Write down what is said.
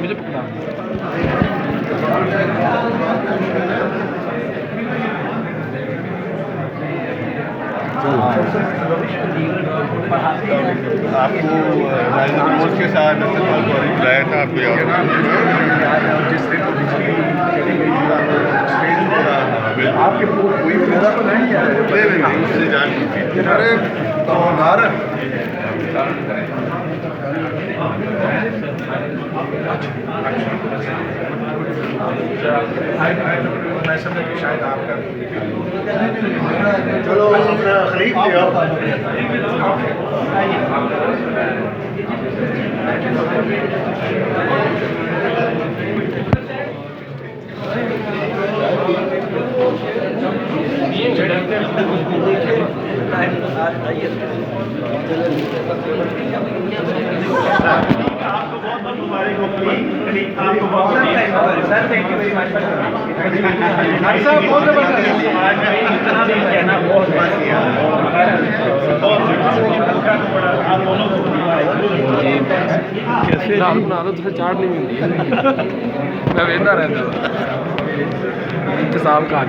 मुझे पकड़ा आपको राजनीति के साथ बुलाया था, आपको याद जिस दिन आपके कोई मेरा तो नहीं है, उससे जान अरे मैं समझा कि शायद आपका चलो अपना खरीद लिया। आपको बहुत बहुत मुबारक हो। आपको बहुत sir, thank you very much. बहुत कैसे दाल बना दो तो चाट नहीं मिलती मैं वेंदा रहता इंतजाम का